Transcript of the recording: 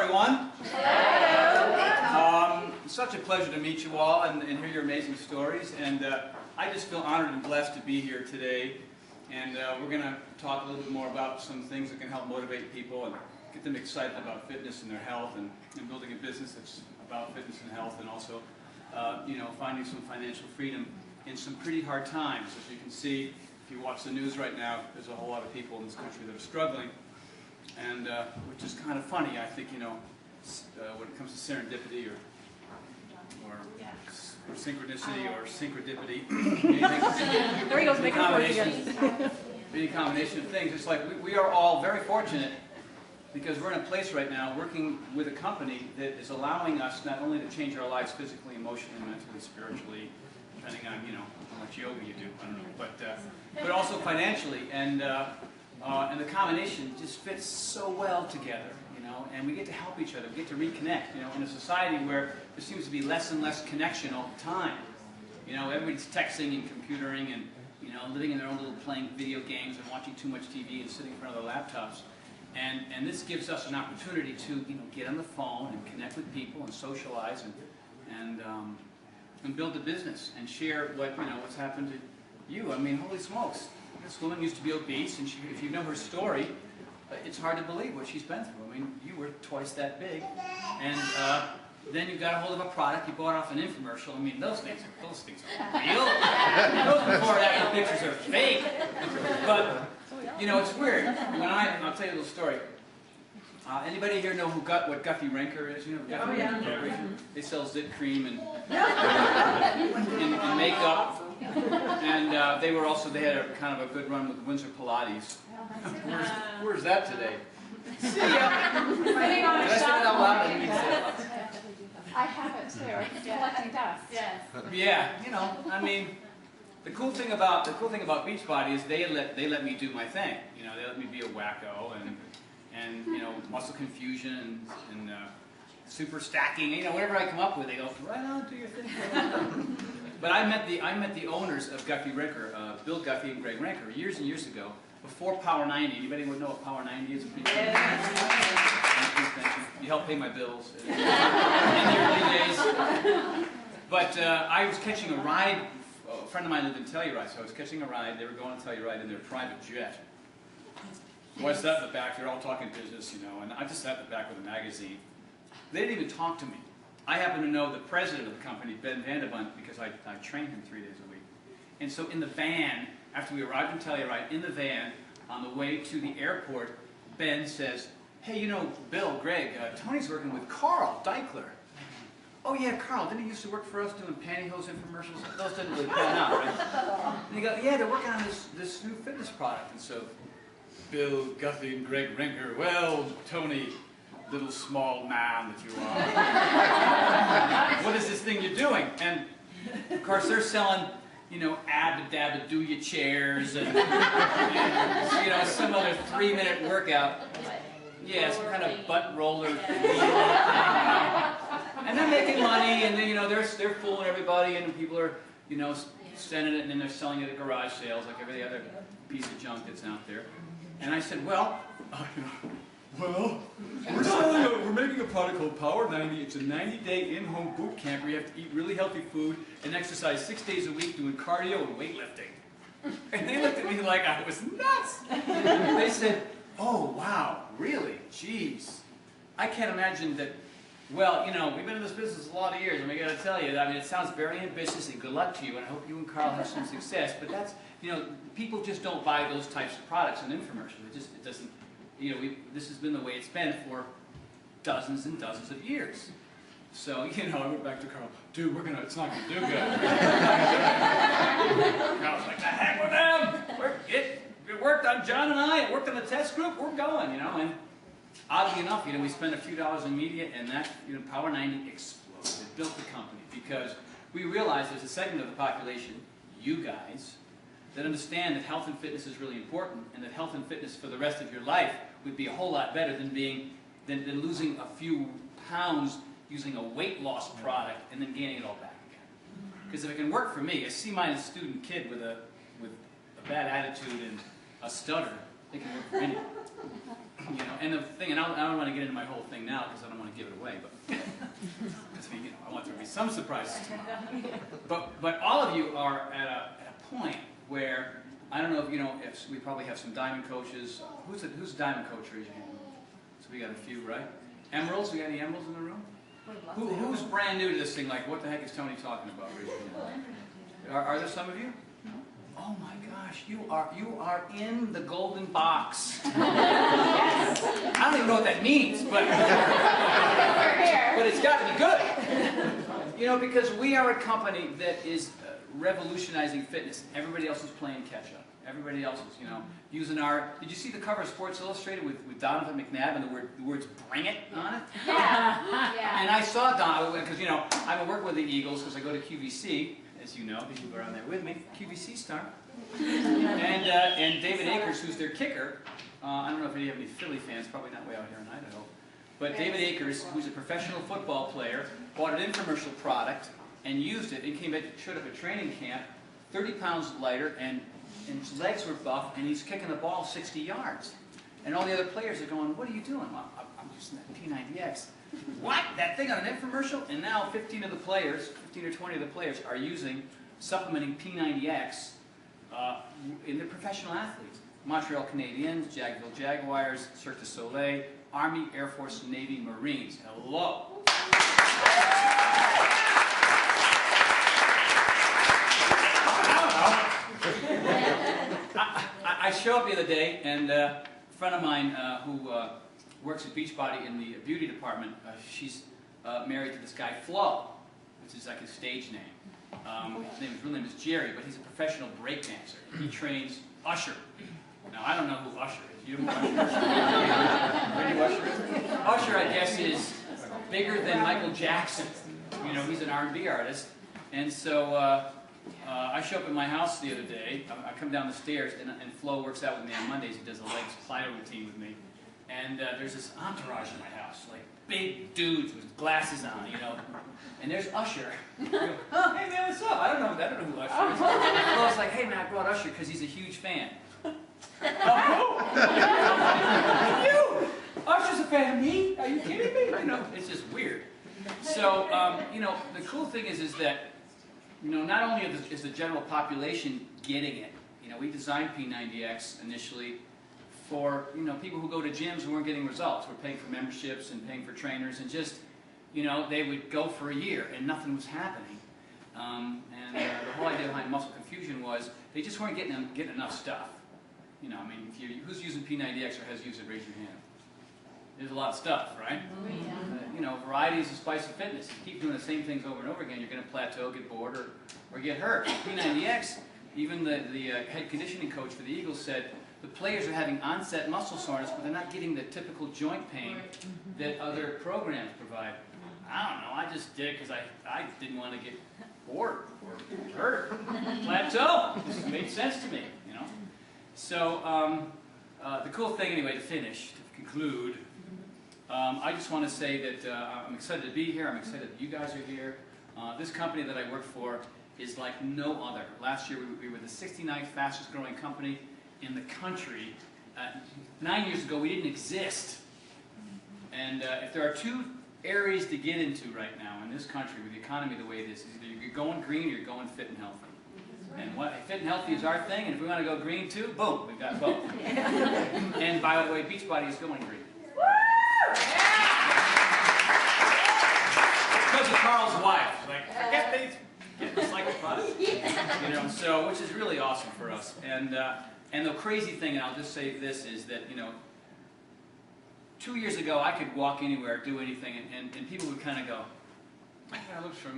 everyone. Hello. It's such a pleasure to meet you all and hear your amazing stories. And I just feel honored and blessed to be here today. And we're going to talk a little bit more about some things that can help motivate people and get them excited about fitness and their health and building a business that's about fitness and health, and also finding some financial freedom in some pretty hard times. As you can see, if you watch the news right now, there's a whole lot of people in this country that are struggling. And which is kind of funny, I think, when it comes to serendipity or synchronicity or synchrodipity, there he goes, making it work again. Any combination of things. It's like we are all very fortunate because we're in a place right now working with a company that is allowing us not only to change our lives physically, emotionally, mentally, spiritually, depending on how much yoga you do, I don't know, but also financially, and the combination just fits so well together, and we get to help each other, we get to reconnect, in a society where there seems to be less and less connection all the time. Everybody's texting and computering and, living in their own little playing video games and watching too much TV and sitting in front of their laptops. And this gives us an opportunity to, get on the phone and connect with people and socialize and build a business and share what's happened to you. I mean, holy smokes. This woman used to be obese, and if you know her story, it's hard to believe what she's been through. I mean, you were twice that big, and then you got a hold of a product you bought off an infomercial. I mean, those things are real. Those before and after pictures are fake. But it's weird. I'll tell you a little story. Anybody here know what Guffey Renker is? Guffey Renker? They sell zit cream and makeup. And they had a kind of a good run with Windsor Pilates. Where's that today? See ya. Did I say that out loud? I didn't mean to say it out loud. I have it too. It's collecting dust. Yes. Yeah, I mean, the cool thing about Beachbody is they let me do my thing. They let me be a wacko and muscle confusion and super stacking. Whatever I come up with, they go right on, do your thing. But I met the owners of Guffey Renker, Bill Guffey and Greg Renker, years and years ago, before Power 90. Anybody would know what Power 90 is? You helped pay my bills in the early days. But I was catching a ride. A friend of mine lived in Telluride, so I was catching a ride. They were going to Telluride in their private jet. So I sat in the back. They're all talking business, and I just sat in the back with a magazine. They didn't even talk to me. I happen to know the president of the company, Ben Vandebunt, because I trained him 3 days a week. And so in the van, after we arrived in Telluride, in the van, on the way to the airport, Ben says, "Hey, Bill, Greg, Tony's working with Carl Deichler." "Oh yeah, Carl, didn't he used to work for us doing pantyhose infomercials?" Those didn't really pan out, right? And he goes, "Yeah, they're working on this new fitness product." And so, Bill Guffey and Greg Renker, "Well, Tony, little small man that you are, what is this thing you're doing?" And of course they're selling, abba-dabba-do-ya chairs and some other 3-minute workout. Yeah, some kind of butt roller thing. And they're making money, and then, they're fooling everybody, and people are, sending it, and then they're selling it at garage sales like every other piece of junk that's out there. And I said, well, we're making a product called Power 90. It's a 90-day in-home boot camp where you have to eat really healthy food and exercise 6 days a week doing cardio and weightlifting. And they looked at me like I was nuts. They said, "Oh, wow, really? Jeez. I can't imagine that." Well, we've been in this business a lot of years, and we got to tell you, it sounds very ambitious, and good luck to you, and I hope you and Carl have some success. But that's, people just don't buy those types of products in infomercials. It doesn't. This has been the way it's been for dozens and dozens of years. So, I went back to Carl, "Dude, it's not going to do good." Carl's like, "The heck with them! It worked on John and I, it worked on the test group, we're going, and oddly enough, we spent a few dollars in media, and that, Power 90 exploded. It built the company because we realized there's a segment of the population, you guys, that understand that health and fitness is really important, and that health and fitness for the rest of your life would be a whole lot better than losing a few pounds using a weight loss product and then gaining it all back again. Because if it can work for me, a C- student kid with a bad attitude and a stutter, it can work for anyone. You know, and the thing, and I don't want to get into my whole thing now because I don't want to give it away, but because you know, I want there to be some surprises tomorrow. But all of you are at a point where I don't know if you know if we probably have some diamond coaches. Who's a diamond coach? Raise your hand. So we got a few, right? Emeralds. We got any emeralds in the room? Who's brand new to this thing? Like, what the heck is Tony talking about? Raise your hand. Are there some of you? Oh my gosh, you are in the golden box. I don't even know what that means, but it's got to be good. You know, because we are a company that is revolutionizing fitness. Everybody else is playing catch up. Everybody else is, you know, using our. Did you see the cover of Sports Illustrated with Donovan McNabb and the words "Bring It" on it? Yeah. And I saw Donovan because you know I've been working with the Eagles because I go to QVC. As you know, because you were on there with me, QVC star. And David Akers, who's their kicker. I don't know if you have any Philly fans, probably not way out here in Idaho. But David Akers, who's a professional football player, bought an infomercial product and used it and came back, showed up at training camp, 30 pounds lighter, and his legs were buff, and he's kicking the ball 60 yards. And all the other players are going, "What are you doing?" "Well, I'm using that P90X. What? That thing on an infomercial? And now 15 or 20 of the players are using, supplementing P90X in their professional athletes. Montreal Canadiens, Jacksonville Jaguars, Cirque du Soleil, Army, Air Force, Navy, Marines. Hello. I show up the other day, and a friend of mine who works at Beachbody in the beauty department, she's married to this guy, Flo, which is like his stage name. His real name is Jerry, but he's a professional breakdancer. He trains Usher. Now, I don't know who Usher is. You know who Usher is? Ready who Usher is? Usher, I guess, is bigger than Michael Jackson. You know, he's an R&B artist. And so I show up at my house the other day. I come down the stairs, and Flo works out with me on Mondays. He does a legs plyo routine with me. And there's this entourage in my house, like big dudes with glasses on, you know. And there's Usher. Go, "Oh, hey man, what's up?" I don't know who Usher is. Well, it's like, "Hey man, I brought Usher because he's a huge fan." "Oh, who?" "You! Usher's a fan of me? Are you kidding me?" You know, it's just weird. So, you know, the cool thing is that, you know, not only is the general population getting it, you know, we designed P90X initially for, you know, people who go to gyms who weren't getting results. We're paying for memberships and paying for trainers, and just, you know, they would go for a year and nothing was happening. The whole idea behind muscle confusion was they just weren't getting enough stuff. You know, I mean, who's using P90X or has used it? Raise your hand. There's a lot of stuff, right? You know, variety is the spice of fitness. If you keep doing the same things over and over again, you're going to plateau, get bored, or get hurt. P90X, even the head conditioning coach for the Eagles said, the players are having onset muscle soreness, but they're not getting the typical joint pain that other programs provide. I don't know, I just did it because I didn't want to get bored or hurt or plateau. This made sense to me, you know. So the cool thing, anyway, to finish, to conclude, I just want to say that I'm excited to be here. I'm excited that you guys are here. This company that I work for is like no other. Last year we were the 69th fastest growing company in the country. 9 years ago we didn't exist. And if there are two areas to get into right now in this country with the economy the way it is either you're going green or you're going fit and healthy. And fit and healthy is our thing, and if we want to go green too, boom, we've got both. And by the way, Beachbody is going green. Because of Carl's wife. Like, forget these, get recycled products. You know, so, which is really awesome for us. And the crazy thing, and I'll just say this, is that, you know, 2 years ago I could walk anywhere, do anything, and people would kind of go, "That guy looks familiar."